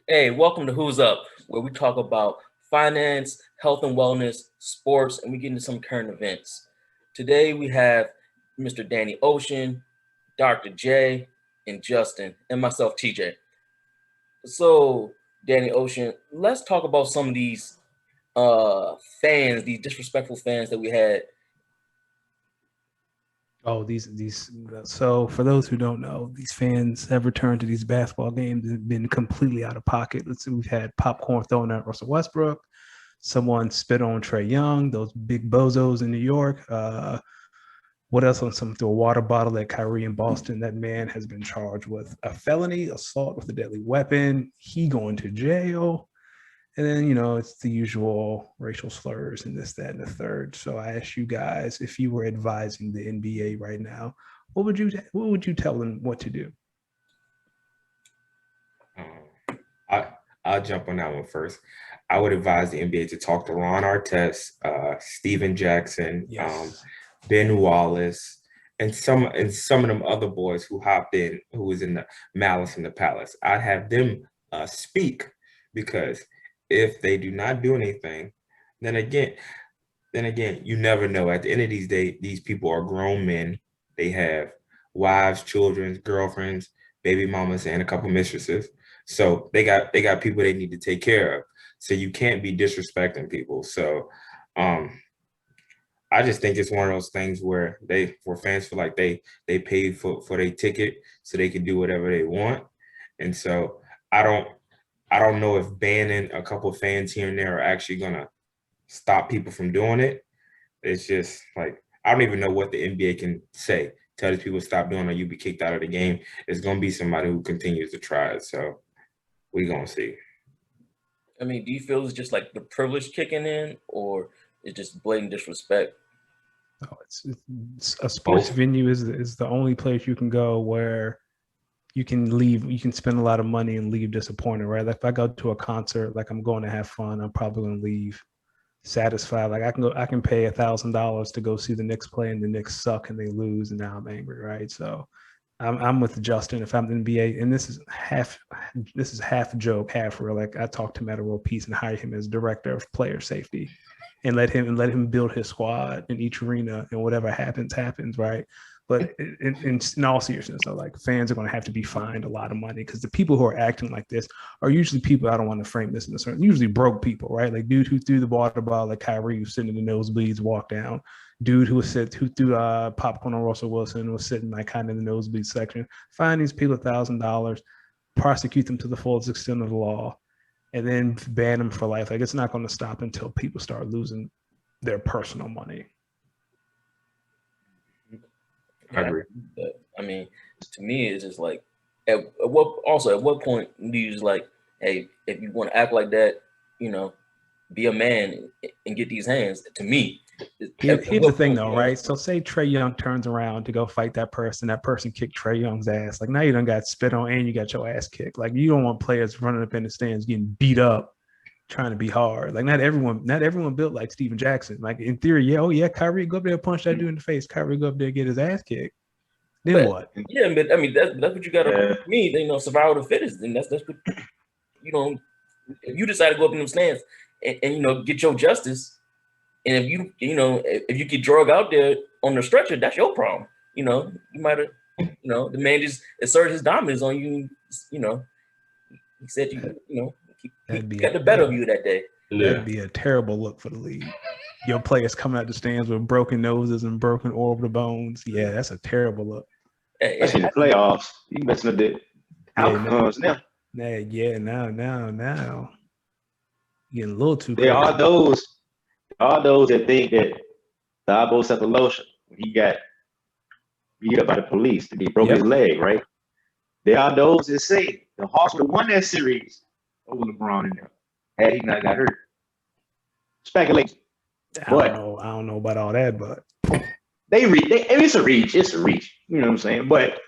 Hey, welcome to Who's Up, where we talk about finance, health and wellness, sports, and we get into some current events. Today we have Mr. Danny Ocean, Dr. J, and Justin, and myself, TJ. So, Danny Ocean, let's talk about some of these fans, these disrespectful fans that we had. Oh, these. So for those who don't know, these fans have returned to these basketball games and have been completely out of pocket. Let's see, we've had popcorn thrown at Russell Westbrook. Someone spit on Trey Young. Those big bozos in New York. What else on some threw a water bottle at Kyrie in Boston? That man has been charged with a felony assault with a deadly weapon. He going to jail. And then, it's the usual racial slurs and this, that, and the third. So I ask you guys, if you were advising the NBA right now, what would you tell them what to do? Um, I I'll jump on that one first. I would advise the NBA to talk to Ron Artest, Steven Jackson, Yes. Ben Wallace, and some of them other boys who hopped in, who was in the Malice in the Palace. I'd have them speak because if they do not do anything, then again, you never know. At the end of these days, these people are grown men. They have wives, children, girlfriends, baby mamas, and a couple mistresses. So they got people they need to take care of. So you can't be disrespecting people. So um, I just think it's one of those things where fans feel like they paid for their ticket so they can do whatever they want. And so I don't I don't know if banning a couple of fans here and there are actually gonna stop people from doing it. It's just like I don't even know what the NBA can say. Tell these people stop doing it, you be kicked out of the game. It's gonna be somebody who continues to try it. So we gonna see. I mean, do you feel it's just like the privilege kicking in, or it's just blatant disrespect? Oh, it's a sports Both. venue is the only place you can go where you can leave, you can spend a lot of money and leave disappointed, right? Like if I go to a concert, like I'm going to have fun, I'm probably going to leave satisfied. Like I can pay $1,000 to go see the Knicks play and the Knicks suck and they lose and now I'm angry, right? So I'm with Justin. If I'm the NBA, and this is half joke, half real. Like I talked to Meta World Peace and hired him as director of player safety, and let him build his squad in each arena, and whatever happens, happens, right? But in all seriousness, so like fans are going to have to be fined a lot of money because the people who are acting like this are usually people. I don't want to frame this in a certain. Usually broke people, right? Like dude who threw the water bottle like Kyrie, who's sitting in the nosebleeds, walk down. Dude who threw popcorn on Russell Wilson was sitting like kind of in the nosebleed section. Fine these people $1,000, prosecute them to the fullest extent of the law, and then ban them for life. Like it's not going to stop until people start losing their personal money. I Yeah, agree. but I mean, to me, it's just like at what point do you just like, hey, if you want to act like that, you know, be a man and get these hands. To me, at Here's the what thing point, though, right? So say Trey Young turns around to go fight that person kicked Trey Young's ass. Like now you done got spit on and you got your ass kicked. Like you don't want players running up in the stands getting beat up trying to be hard. Like not everyone built like Steven Jackson. Like in theory, yeah, oh yeah, Kyrie go up there and punch that dude in the face. Kyrie go up there and get his ass kicked. Then but what? yeah, but I mean that's what you got to Yeah. me. Survival of the fittest, and that's what you know. If you decide to go up in them stands and get your justice, and if if you get drug out there on the stretcher, that's your problem. You might have, the man just asserted his dominance on you. You know, he said That'd he be got a the better of that you that day. that'd Yeah. be a terrible look for the league. Your players coming out the stands with broken noses and broken orbital bones. Yeah, that's a terrible look. It Especially the happens. playoffs. You messing up the Yeah, no, outcomes now. nah, yeah, now, getting a little too There crazy. are those that think that Thabo Cephalosha, when he got beat up by the police, that he broke his Yep. leg, right? There are those that say the Hawks would have won that series over LeBron and them had he not got hurt. Speculation. But I don't know about all that, but it's a reach. It's a reach. You know what I'm saying? But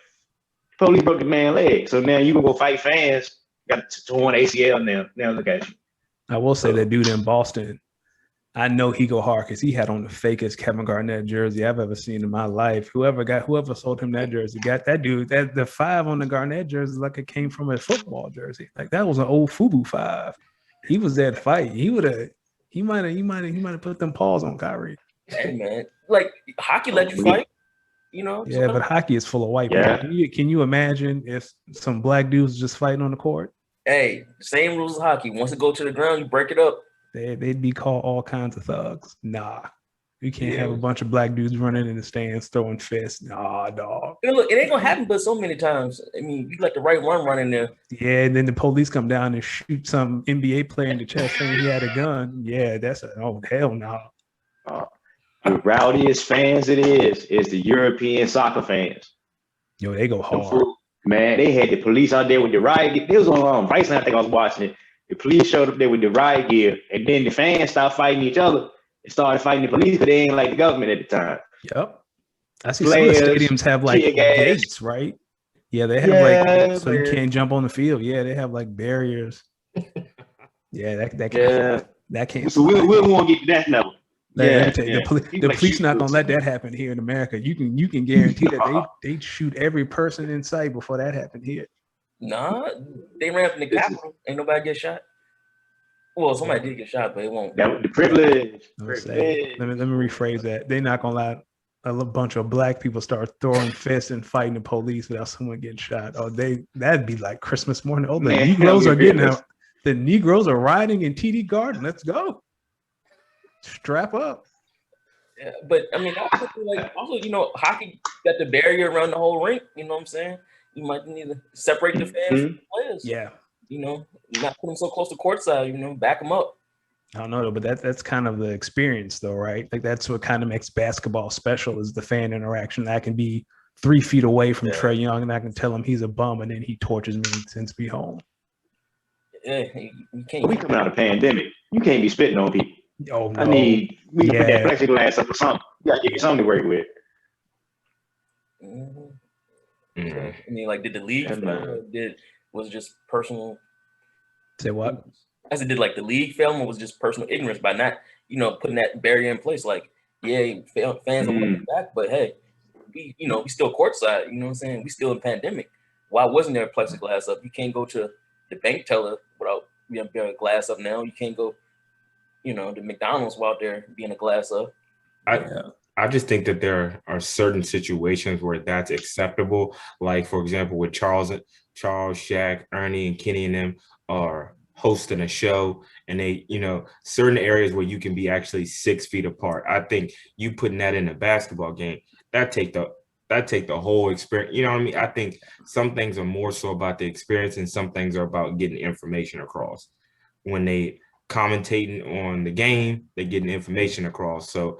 police broke the man's leg. So now you can go fight fans, got torn ACL now. Now look at you. I will say So that dude in Boston I know he go hard because he had on the fakest Kevin Garnett jersey I've ever seen in my life. Whoever sold him that jersey got that dude. That the 5 on the Garnett jersey like it came from a football jersey. Like that was an old FUBU 5. He was that fight. He might have put them paws on Kyrie. Hey man, like hockey let you fight, you know. Yeah, so but hockey is full of white Yeah. people. Can you imagine if some black dudes just fighting on the court? hey, same rules as hockey. Once it go to the ground, you break it up. They'd be called all kinds of thugs. Nah, you can't Yeah. have a bunch of black dudes running in the stands throwing fists. Nah, dog. And look, it ain't gonna happen, but so many times. I mean, you let the right one run in there. Yeah, and then the police come down and shoot some NBA player in the chest saying he had a gun. Yeah, oh hell no. The rowdiest fans it is the European soccer fans. Yo, they go Them hard. fools, man, they had the police out there with the riot gear. They was on Bryson, I think I was watching it. The police showed up there with the riot gear, and then the fans stopped fighting each other and started fighting the police because they ain't like the government at the time. Yep. I see Players, some of the stadiums have like tear gas. gates, right? Yeah, they have like so you can't jump on the field. Yeah, they have like barriers. Yeah, that can't. So we won't get to that level. The police not gonna let that happen here in America. You can guarantee that they shoot every person in sight before that happened here. Nah, they ran from the Capitol. Ain't nobody get shot. Well, somebody did get shot, but it won't. That was the privilege. Let me rephrase that. They not gonna let a bunch of black people start throwing fists and fighting the police without someone getting shot. Oh, that'd be like Christmas morning. Oh, the Negroes are getting out. The Negroes are riding in TD Garden. Let's go. Strap up. Yeah, but I mean, also, you know, hockey got the barrier around the whole rink. You know what I'm saying? You might need to separate the fans from the players. Yeah. You know, not put them so close to courtside. You know, back them up. I don't know, but that's kind of the experience, though, right? Like that's what kind of makes basketball special is the fan interaction. I can be 3 feet away from Trae Young, and I can tell him he's a bum, and then he tortures me and sends me home. Yeah, you can't. We coming out of pandemic. You can't be spitting on people. Oh no! We put that plexiglass up or something. You gotta give you something to work with. I mean, like, did the league was it just personal? Say what? I said, did like the league fail, or was it just personal ignorance by not, you know, putting that barrier in place? Like, yeah, fans are looking back, but hey, we still courtside. You know what I'm saying? We still in pandemic. Why wasn't there a plexiglass up? You can't go to the bank teller without being a glass up now. You can't go, you know, the McDonald's while there being a glass up. I just think that there are certain situations where that's acceptable. Like, for example, with Charles, Shaq, Ernie, and Kenny and them are hosting a show, and they, you know, certain areas where you can be actually 6 feet apart. I think you putting that in a basketball game, that take the whole experience. You know what I mean? I think some things are more so about the experience, and some things are about getting information across. When they commentating on the game, they getting information across. So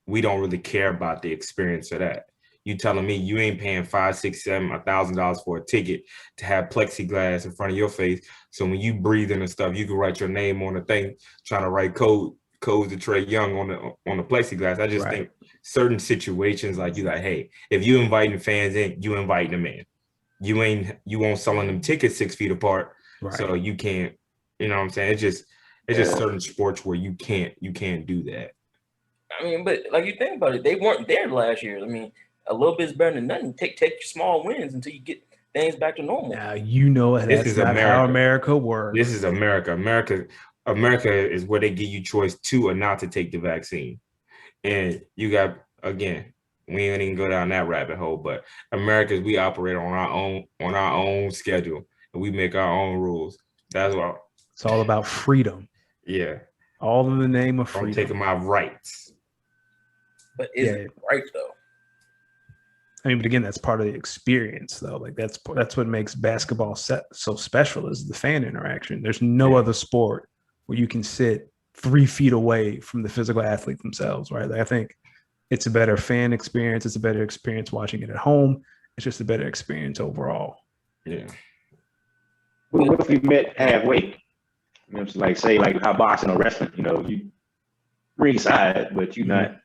we don't really care about the experience of that. You telling me you ain't paying $5, $6, $7, $1,000 for a ticket to have plexiglass in front of your face. So when you breathe in and stuff, you can write your name on the thing, trying to write codes to Trae Young on the plexiglass. I just think certain situations like hey, if you inviting fans in, you inviting them in. You won't selling them tickets 6 feet apart. Right. So you can't, you know what I'm saying? It's just certain sports where you can't do that. I mean, but like you think about it, they weren't there last year. I mean, a little bit's better than nothing. Take your small wins until you get things back to normal. Now you know that's not how America works. This is America. America is where they give you choice to or not to take the vaccine. And you got, again, we ain't even go down that rabbit hole, but Americans, we operate on our own schedule, and we make our own rules. That's what it's all about. Freedom. Yeah. All in the name of freedom. I'm taking my rights. But is it right though? I mean, but again, that's part of the experience, though. Like that's what makes basketball so special is the fan interaction. There's no other sport where you can sit 3 feet away from the physical athlete themselves, right? Like, I think it's a better fan experience. It's a better experience watching it at home. It's just a better experience overall. Yeah. What if we met halfway? You know, like say like how boxing or wrestling, you know, you ringside, but you're not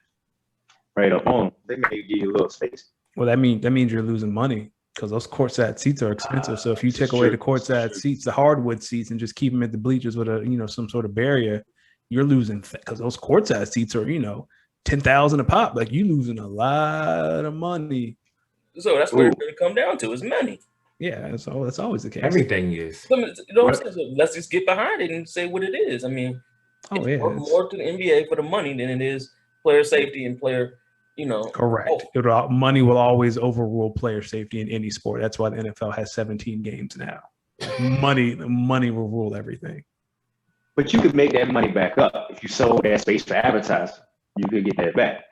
right up on. They may give you a little space. Well, that means you're losing money because those courtside seats are expensive. So if you take away the courtside seats, the hardwood seats, and just keep them at the bleachers with some sort of barrier, you're losing because those courtside seats are, $10,000 a pop. Like you losing a lot of money. So that's what it's going to come down to is money. Yeah, so that's always the case. Everything is. So, let's just get behind it and say what it is. I mean, it's more to the NBA for the money than it is player safety and player, Correct. Money will always overrule player safety in any sport. That's why the NFL has 17 games now. Money will rule everything. But you could make that money back up if you sold that space for advertising. You could get that back.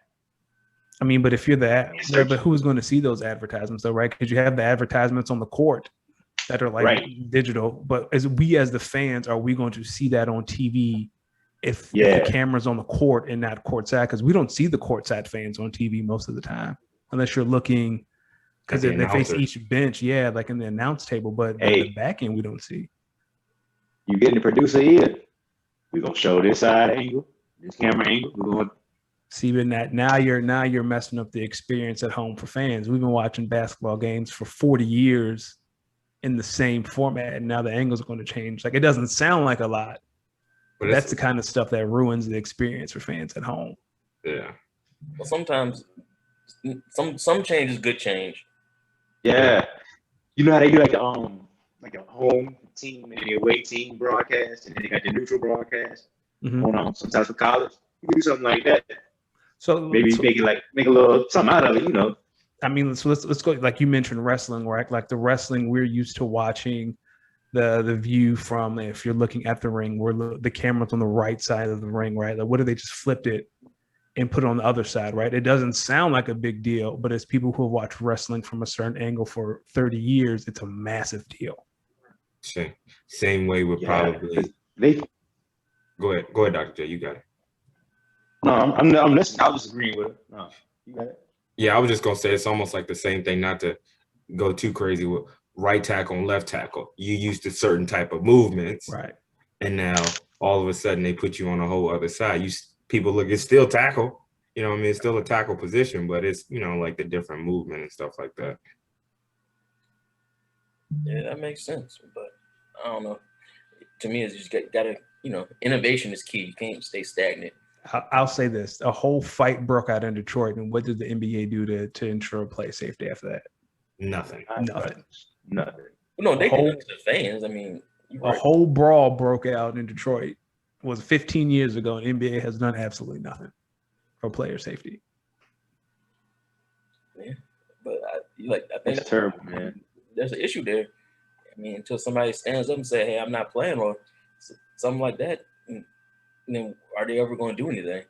I mean, but if you're but who's going to see those advertisements though, right? Because you have the advertisements on the court that are like digital. But as the fans, are we going to see that on TV if the camera's on the court and not courtside? Because we don't see the courtside fans on TV most of the time, unless you're looking because they face each bench, like in the announce table. But the back end we don't see. You getting the producer here? We're gonna show this side angle, this camera angle. We're going. See, but now you're messing up the experience at home for fans. We've been watching basketball games for 40 years in the same format, and now the angles are going to change. Like it doesn't sound like a lot, but that's the kind of stuff that ruins the experience for fans at home. Yeah. Well, sometimes some change is good change. Yeah. You know how they do like a home team and the away team broadcast, and then they got the neutral broadcast on sometimes for college. You can do something like that. So maybe make a little something out of it, I mean, let's go. Like you mentioned wrestling, right? Like the wrestling we're used to watching, the view from if you're looking at the ring, where the camera's on the right side of the ring, right? Like what if they just flipped it and put it on the other side, right? It doesn't sound like a big deal, but as people who have watched wrestling from a certain angle for 30 years, it's a massive deal. Same way with probably. Go ahead, Dr. J. You got it. No, I'm listening. I was agreeing with it. No, you got it. Yeah, I was just gonna say it's almost like the same thing. Not to go too crazy with right tackle and left tackle. You used to certain type of movements, right? And now all of a sudden they put you on a whole other side. People look, it's still tackle. It's still a tackle position, but it's like the different movement and stuff like that. Yeah, that makes sense, but I don't know. To me, it's just gotta innovation is key. You can't stay stagnant. I'll say this: a whole fight broke out in Detroit, and what did the NBA do to ensure play safety after that? Nothing. No, they did it to the fans. I mean, a whole brawl broke out in Detroit. It was 15 years ago, and NBA has done absolutely nothing for player safety. Yeah, but I think that's terrible, man. There's an issue there. I mean, until somebody stands up and say, "Hey, I'm not playing," or something like that. And then are they ever going to do anything?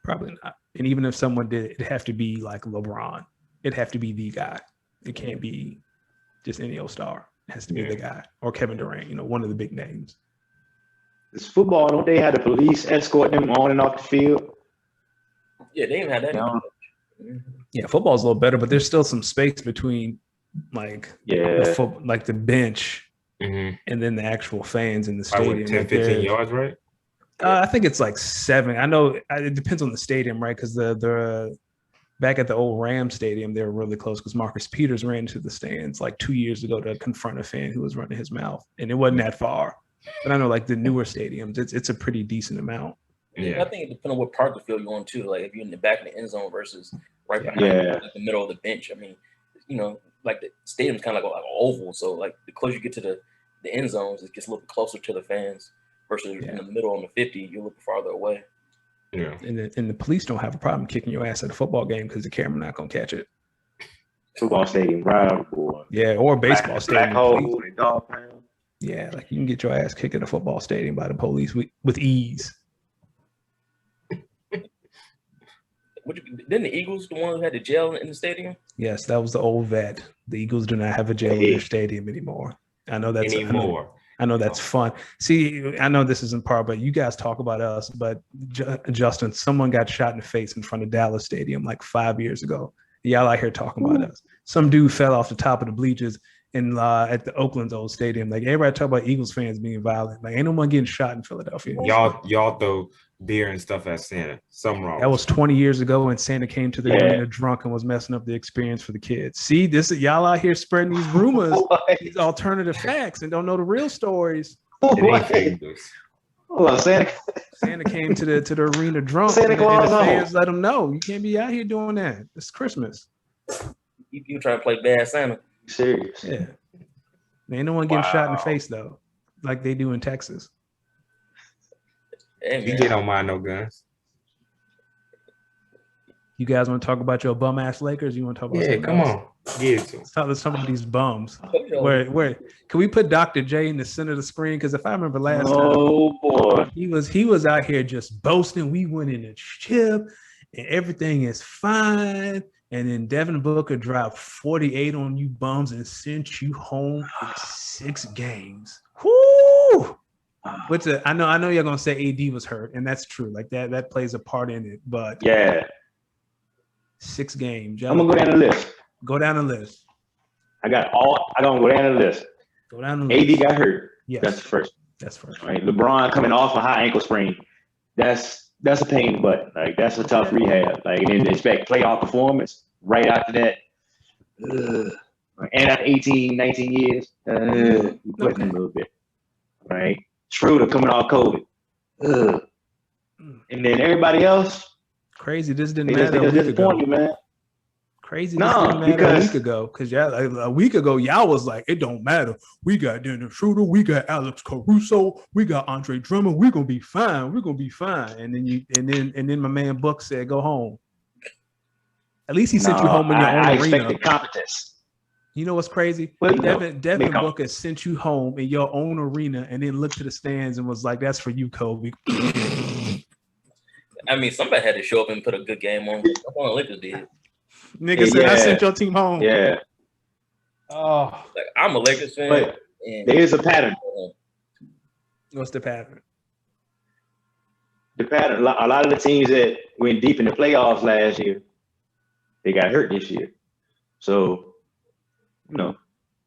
Probably not. And even if someone did, it'd have to be like LeBron. It'd have to be the guy. It can't be just any old star. It has to be the guy. Or Kevin Durant, one of the big names. It's football. Don't they have the police escort them on and off the field? Yeah, they even had that. Yeah, football's a little better, but there's still some space between the bench and then the actual fans in the stadium. 10, 15 yards, right? I think it's like 7. I know it depends on the stadium, right? Because the back at the old Rams stadium, they were really close because Marcus Peters ran into the stands like 2 years ago to confront a fan who was running his mouth, and it wasn't that far. But I know like the newer stadiums, it's a pretty decent amount. Yeah, I think it depends on what part of the field you're on too. Like if you're in the back of the end zone versus right behind like the middle of the bench. I mean, like the stadium's kind of like an oval, so like the closer you get to the end zones, it gets a little closer to the fans. Versus in the middle on the 50, you're looking farther away. Yeah, and the police don't have a problem kicking your ass at a football game because the camera not gonna catch it. Football stadium, right? Or baseball stadium. Black hole, and dog pound. Yeah, like you can get your ass kicked at a football stadium by the police with ease. Didn't the Eagles the one who had the jail in the stadium? Yes, that was the old vet. The Eagles do not have a jail in their stadium anymore. I know that's anymore. I know that's fun. See, I know this isn't part, but you guys talk about us. But Justin, someone got shot in the face in front of Dallas Stadium like 5 years ago. Y'all out here talking about us. Some dude fell off the top of the bleachers at the Oakland's old stadium. Like everybody talk about Eagles fans being violent. Like ain't no one getting shot in Philadelphia. Y'all throw beer and stuff at Santa. Something wrong. That was 20 years ago when Santa came to the arena drunk and was messing up the experience for the kids. See, y'all out here spreading these rumors, these alternative facts, and don't know the real stories. Hold on, Santa. Santa came to the arena drunk. Santa and Claus the on. fans let him know you can't be out here doing that. It's Christmas. You trying to play bad Santa? Serious? Yeah. Ain't no one getting shot in the Wow. face though, like they do in Texas. Hey, You man. get don't mind no guns. You guys want to talk about your bum ass Lakers? You want to talk about Yeah, something come else? on. Give it to 'em. Let's talk about some of these bums. Yo, Where can we put Dr. J in the center of the screen? Because if I remember last time, Oh boy. he was out here just boasting. We went in a chip and everything is fine. And then Devin Booker dropped 48 on you bums and sent you home in 6 games. Whoo! I know you're gonna say AD was hurt, and that's true. Like that plays a part in it. But Yeah. 6 games. I'm gonna go down the list. Go down the list. I'm gonna go down the list. Go down the list. AD got hurt. Yes, That's the first. that's first. Right. LeBron coming off a high ankle sprain. That's a pain in the butt. Like that's a tough rehab. Like and then expect playoff performance right after that. Ugh. And after 18, 19 years, you put in a little bit. Right. Schroeder coming off COVID. Ugh. And then everybody else, Crazy. This they didn't just matter a week ago. disappoint you, man. Crazy. No, This didn't matter a because- week ago. Because a week ago, y'all was like, it don't matter. We got Dennis Schroeder. We got Alex Caruso. We got Andre Drummond. We're gonna be fine. We're gonna be fine. And then my man Buck said, go home. At least he sent you home in your own I arena. expected competence. You know what's crazy? Well, you know, Devin they come. Booker sent you home in your own arena and then looked to the stands and was like, that's for you, Kobe. I mean, somebody had to show up and put a good game on. That's what the Lakers did. Nigga said, I Yeah. sent your team home. Yeah. Oh, Like, I'm a Lakers fan. But and there is a pattern. what's the pattern? The pattern. A lot of the teams that went deep in the playoffs last year, they got hurt this year. So, you know,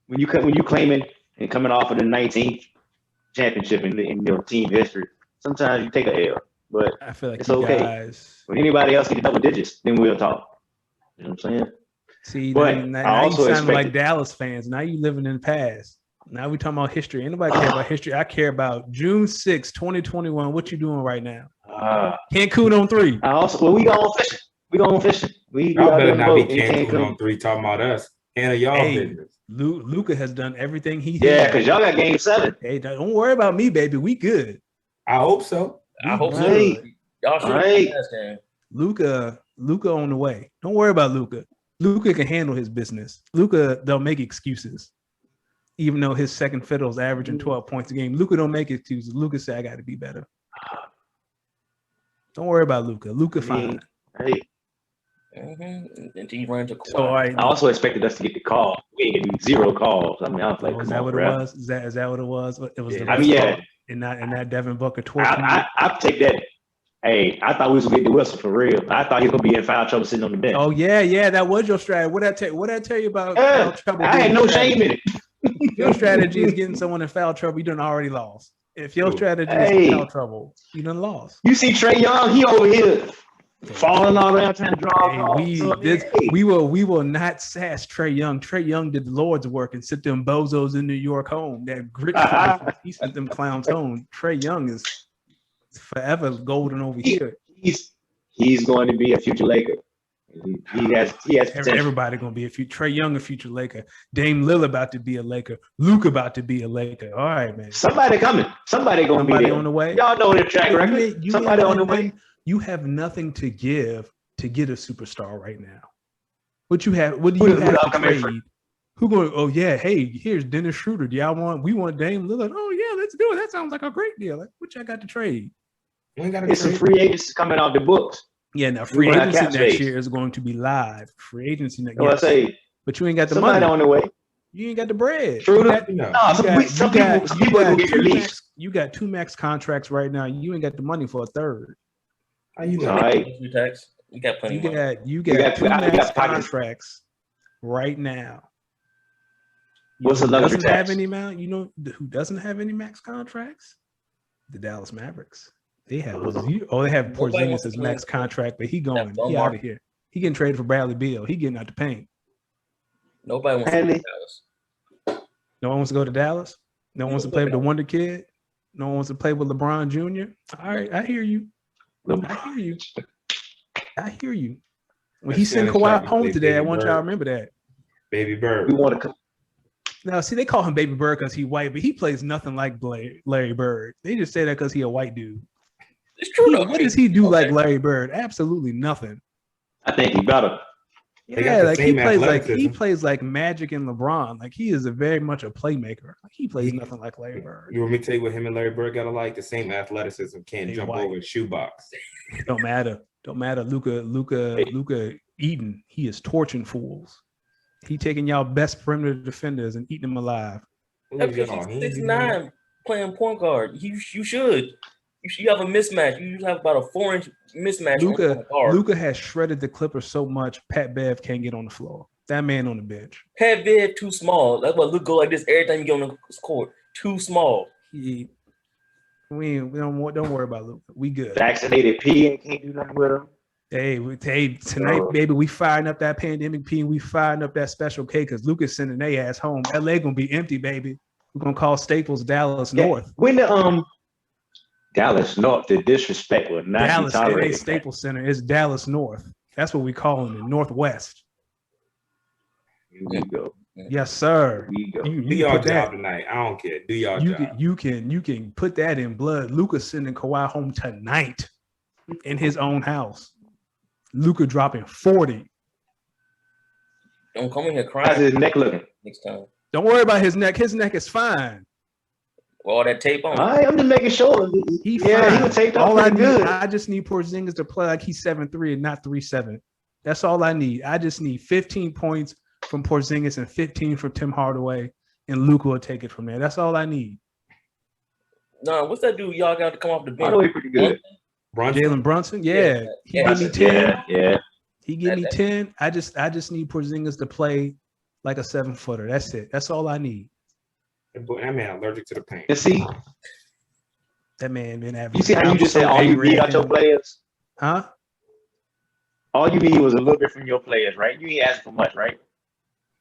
when you claiming and coming off of the 19th championship in your team history, sometimes you take a L. But I feel like It's you okay. guys. when anybody else get double digits, then we'll talk. You know what I'm saying? See, But now I you also sound like expected- Dallas fans. Now you living in the past. Now we talking about history. Ain't nobody care about history. I care about June 6, 2021. What you doing right now? Cancun on 3. We going fishing. We going fishing. We Y'all out better there not be in Cancun. Cancun on 3 talking about us. Handle y'all Hey. business. Luca has done everything he Yeah, can. because y'all got game 7. Hey, don't worry about me, baby. We good. I hope so. I hope so. Right. Y'all should Right. have last game. Luca on the way. Don't worry about Luca. Luca can handle his business. Luca don't make excuses. Even though his second fiddle is averaging 12 points a game, Luca don't make excuses. Luca said, I got to be better. Don't worry about Luca. Luca fine. Hey, And he ran to So, all right. I also expected us to get the call. We ain't getting 0 calls. I mean, I was like, Oh, is come that on, what it bro. was? Is that what it was? It was the Yeah. I mean, yeah, and that Devin Booker twerking. I take that. Hey, I thought we was gonna get the whistle for real. I thought he was gonna be in foul trouble sitting on the bench. Oh yeah, that was your strategy. What I tell you about Yeah, foul trouble? I had being no strategy? shame in it. Your strategy is getting someone in foul trouble. You done already lost. If your Ooh. strategy Hey. is foul trouble, you done lost. You see Trey Young, he over here falling all around trying to draw. Hey, calls. So, hey, we will not sass Trey Young. Trey Young did the Lord's work and sent them bozos in New York home. That grit, he sent them clowns home. Trey Young is forever golden over here. he's going to be a future Laker. He has potential. Everybody gonna be a future. Trey Young a future Laker. Dame Lillard about to be a Laker. Luke about to be a Laker. All right, man. Somebody coming. Somebody gonna Somebody be there. on the way. Y'all know their track record. Somebody on the way. You have nothing to give to get a superstar right now. What you have? What do you Who have y'all to coming for? trade? Who going? Oh yeah, hey, here's Dennis Schroeder. Do y'all want? We want Dame Lillard. Oh yeah, let's do it. That sounds like a great deal. Like, what y'all got to trade? We ain't got It's some free agents coming off the books. Yeah, now free gonna have agency cap next space. year is going to be live. Free agency next So I say, but you ain't got the somebody money. on the way. You ain't got the bread. Schroeder? You got- You know. No, some people will get two released. max, you got 2 max contracts right now. You ain't got the money for a third. How you know? All right. Tax. You got plenty of money. You got got two- 2 I max got pockets. contracts right now. You What's know the who luxury doesn't have tax? any amount? You know who doesn't have any max contracts? The Dallas Mavericks. They have they have Nobody wants Porzingis as to max play contract, but he going. bum He out market. of here. He getting traded for Bradley Beal. He getting out the paint. Nobody wants to Handy. play Dallas. No one wants to go to Dallas. No one wants to play with the Wonder Kid. No one wants to play with LeBron Jr. All right, I hear you. I hear you. I hear you. When he sent Kawhi home today, I want y'all to remember that. Baby Bird. We want to. Now, see, they call him Baby Bird because he white, but he plays nothing like Larry Bird. They just say that because he a white dude. It's true. What does he do like Larry Bird? Absolutely nothing. I think he better. Yeah, like he plays like Magic and LeBron. Like he is very much a playmaker. Like he plays nothing like Larry Bird. You want me to tell you what him and Larry Bird got alike? The same athleticism. Can't jump over a shoebox. Don't matter. Luka Eaton. He is torching fools. He taking y'all best perimeter defenders and eating them alive. He's 6'9", playing point guard. You should. You have a mismatch. You have about a 4-inch mismatch. Luka has shredded the Clippers so much, Pat Bev can't get on the floor. That man on the bench. Pat Bev too small. That's why Luka go like this every time you get on the court. Too small. We don't worry about Luka. We good. Vaccinated P and can't do nothing with him. Hey, tonight, baby, we firing up that pandemic P and we firing up that special K because Luka's sending their ass home. LA gonna be empty, baby. We're gonna call Staples Dallas North. When the Dallas North, the disrespect will not Dallas, be tolerated. It ain't Staples Center. It's Dallas North. That's what we call it, Northwest. Here we go. Yes, sir. Here we go. Do y'all job tonight. I don't care. Do y'all job. You can put that in blood. Luka's sending Kawhi home tonight in his own house. Luka dropping 40. Don't come in here crying. How's his neck looking? Next time. Don't worry about his neck. His neck is fine. With all that tape on. I'm just making sure. He was taped up pretty good. I just need Porzingis to play like he's 7'3" and not 3'7". That's all I need. I just need 15 points from Porzingis and 15 from Tim Hardaway, and Luka will take it from there. That's all I need. No, what's that dude y'all got to come off the bench? Hardaway pretty good. Jalen Brunson, yeah. He give me 10. Yeah. He give me 10. I just need Porzingis to play like a 7-footer. That's it. That's all I need. That man allergic to the paint. And see, that man been having. You see how you just said all you need out your players? Huh? All you need was a little bit from your players, right? You ain't asking for much, right?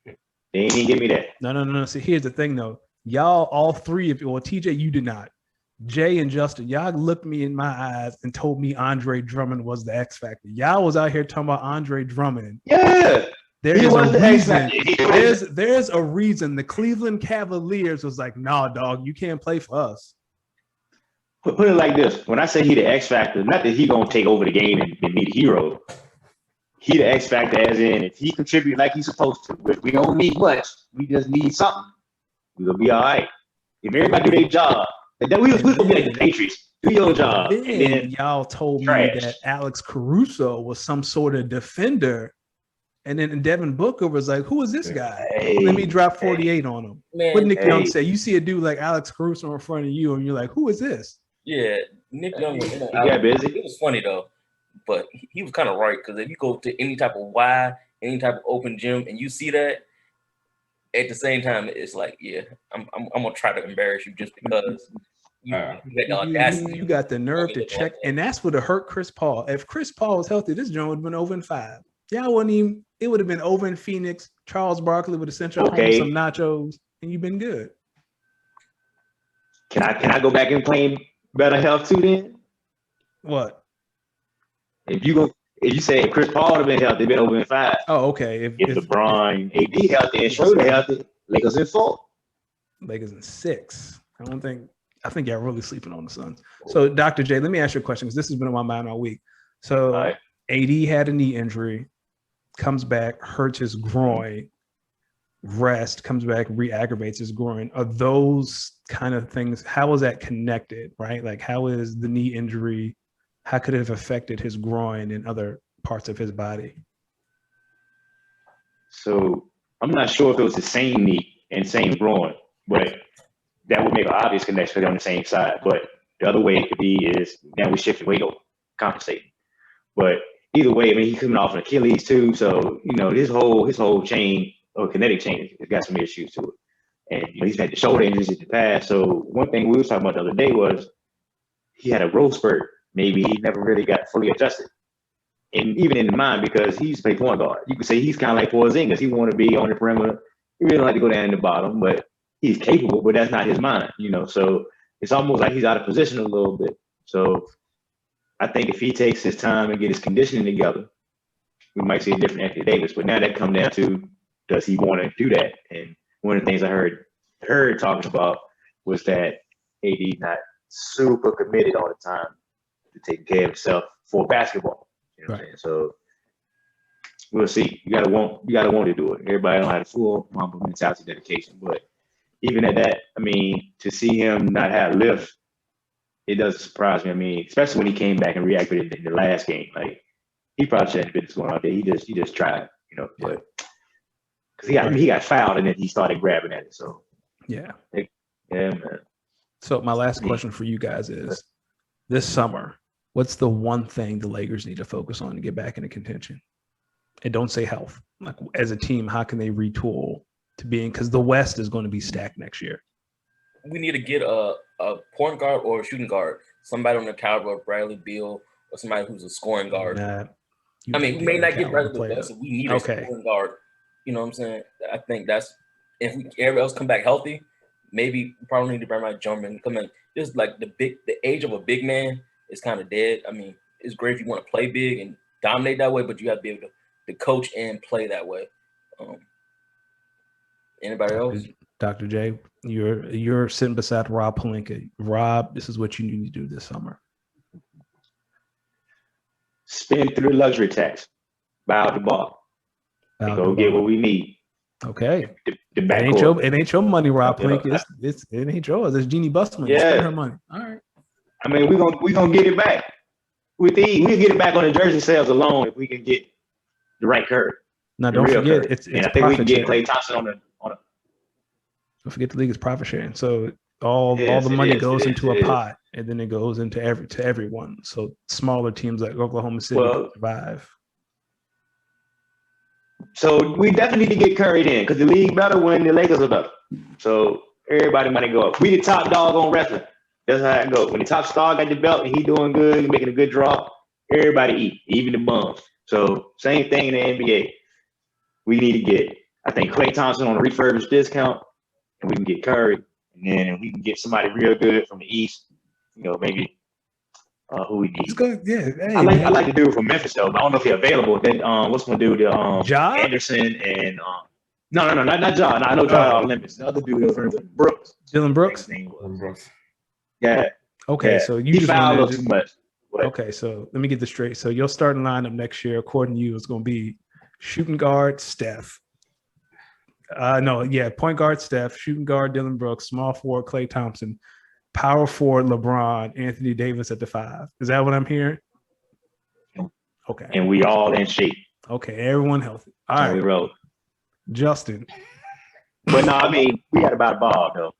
They ain't even give me that. No. See, here's the thing, though. Y'all, all three of you, well, TJ, you did not. Jay and Justin, y'all looked me in my eyes and told me Andre Drummond was the X factor. Y'all was out here talking about Andre Drummond. Yeah. There's a reason. There's a reason the Cleveland Cavaliers was like, nah, dog, you can't play for us. Put it like this. When I say he the X factor, not that he gonna take over the game and be the hero. He the X factor as in if he contribute like he's supposed to. We don't need much. We just need something. We'll be all right. If everybody do their job, and then we gonna be like the Patriots. Do your job. And then y'all told me that Alex Caruso was some sort of defender. And then Devin Booker was like, who is this guy? Let me drop 48 on him. Man, what Nick Young say? You see a dude like Alex Caruso in front of you, and you're like, who is this? Yeah, Nick Young was busy. It was funny, though. But he was kind of right, because if you go to any type of Y, any type of open gym, and you see that, at the same time, it's like, yeah, I'm going to try to embarrass you just because you got the nerve to check. And that's what hurt Chris Paul. If Chris Paul was healthy, this joint would have been over in 5. Y'all wouldn't even. It would have been over in Phoenix. Charles Barkley would have sent you home some nachos, and you've been good. Can I go back and claim better health too? Then what? If you say Chris Paul would have been healthy, been over in 5. Oh, okay. If LeBron, AD healthy, and Schroeder healthy, Lakers in 4. Lakers in 6. I think y'all really sleeping on the Suns. So, Dr. J, let me ask you a question because this has been on my mind all week. So, AD had a knee injury. Comes back, hurts his groin, rest, comes back, re-aggravates his groin. Are those kind of things, how is that connected, right? Like how is the knee injury, how could it have affected his groin and other parts of his body? So I'm not sure if it was the same knee and same groin, but that would make an obvious connection because they're on the same side. But the other way it could be is now we shift the weight over, compensating. But either way, I mean, he's coming off an Achilles too, so his whole chain or kinetic chain has got some issues to it, and he's had the shoulder injuries in the past. So one thing we were talking about the other day was he had a growth spurt. Maybe he never really got fully adjusted, and even in the mind because he's played point guard. You could say he's kind of like Porzingis. He want to be on the perimeter. He really don't like to go down in the bottom, but he's capable. But that's not his mind, So it's almost like he's out of position a little bit. So I think if he takes his time and get his conditioning together, we might see a different Anthony Davis. But now that comes down to, does he want to do that? And one of the things I heard talking about was that AD not super committed all the time to taking care of himself for basketball. You know what I'm saying? So we'll see. You gotta want to do it. Everybody don't have the full Mamba mentality dedication, but even at that, I mean, to see him not have lift, it doesn't surprise me. I mean, especially when he came back and reacted in the last game. Like, he probably shouldn't have been just going out there. He just tried, you know, but because he got fouled and then he started grabbing at it. So yeah, man. So my last question for you guys is, this summer, what's the one thing the Lakers need to focus on to get back into contention? And don't say health. Like, as a team, how can they retool to being, because the West is going to be stacked next year. We need to get a point guard or a shooting guard, somebody on the caliber of Bradley Beal or somebody who's a scoring guard. I mean, we may not get Bradley Beal, so we need a scoring guard. You know what I'm saying? I think that's, if everybody else come back healthy, maybe we probably need to bring my German come in. Just like the age of a big man is kind of dead. I mean, it's great if you want to play big and dominate that way, but you have to be able to coach and play that way. Anybody else? Dr. J, you're sitting beside Rob Pelinka. Rob, this is what you need to do this summer. Spend through the luxury tax. Buy out the ball. Go get what we need. Okay. It ain't your money, Rob Pelinka. It ain't yours. It's Jeannie Bussman. Yeah. Spend her money. All right. I mean, we gonna get it back. We'll get it back on the jersey sales alone if we can get the right curve. Now, don't forget, it's I think we can get Klay Thompson on a. Don't forget the league is profit sharing. So all the money goes into a pot, and then it goes into everyone. So smaller teams like Oklahoma City survive. So we definitely need to get Curry in, because the league better when the Lakers are better. So everybody might go up. We the top dog on wrestling. That's how it goes. When the top star got the belt and he doing good, he making a good draw, everybody eat, even the bums. So same thing in the NBA. We need to get, I think, Klay Thompson on a refurbished discount, and we can get Curry, and then we can get somebody real good from the East. You know, maybe who we need. Hey, I like the dude from Memphis though, but I don't know if he's available. Then what's my dude? Ja? Anderson and no, not Ja. No, I know Ja Olympus. The other dude from Brooks. Dylan Brooks. Brooks. Yeah. Okay, so you just fouled us too much. Okay, so let me get this straight. So your starting lineup next year, according to you, is going to be shooting guard Steph. Point guard Steph, shooting guard Dylan Brooks, small forward Klay Thompson, power forward LeBron, Anthony Davis at the 5. Is that what I'm hearing? Okay. And we all in shape. Okay, everyone healthy. All right. We roll. Justin. But no, I mean, we got about a ball though.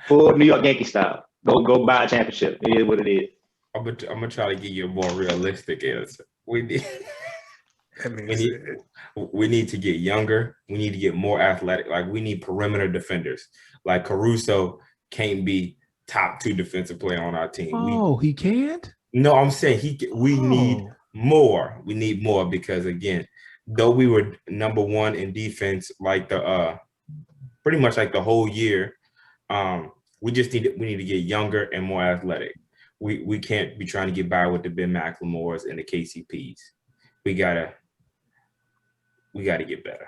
Full New York Yankee style. Go buy a championship. It is what it is. I'm gonna try to give you a more realistic answer. We need to get younger. We need to get more athletic. Like, we need perimeter defenders. Like, Caruso can't be top 2 defensive player on our team. He can't? No, I'm saying we need more. We need more because, again, though we were number 1 in defense, like pretty much like the whole year, we need to get younger and more athletic. We can't be trying to get by with the Ben McLemores and the KCPs. We gotta get better.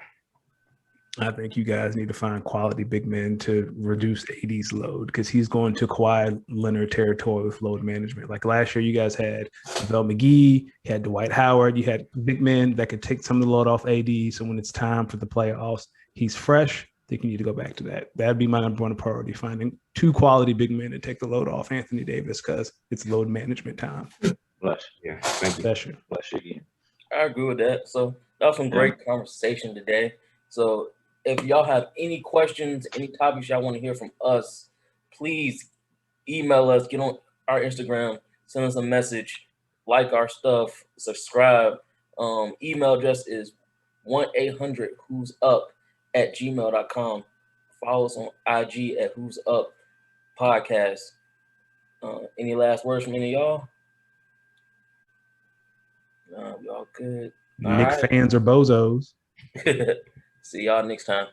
I think you guys need to find quality big men to reduce AD's load, because he's going to Kawhi Leonard territory with load management. Like last year, you guys had Vel McGee, you had Dwight Howard, you had big men that could take some of the load off AD. So when it's time for the playoffs, he's fresh. I think you need to go back to that. That'd be my number 1 priority, finding 2 quality big men to take the load off Anthony Davis, because it's load management time. Bless. Yeah, thank you. Bless you. Bless you again. I agree with that. So that was some great conversation today. So if y'all have any questions, any topics y'all want to hear from us, please email us, get on our Instagram, send us a message, like our stuff, subscribe. Email address is 1-800-WHO'S-UP@gmail.com. Follow us on IG at Who's Up Podcast. Any last words from any of y'all? Y'all good. Knicks fans are bozos. See y'all next time.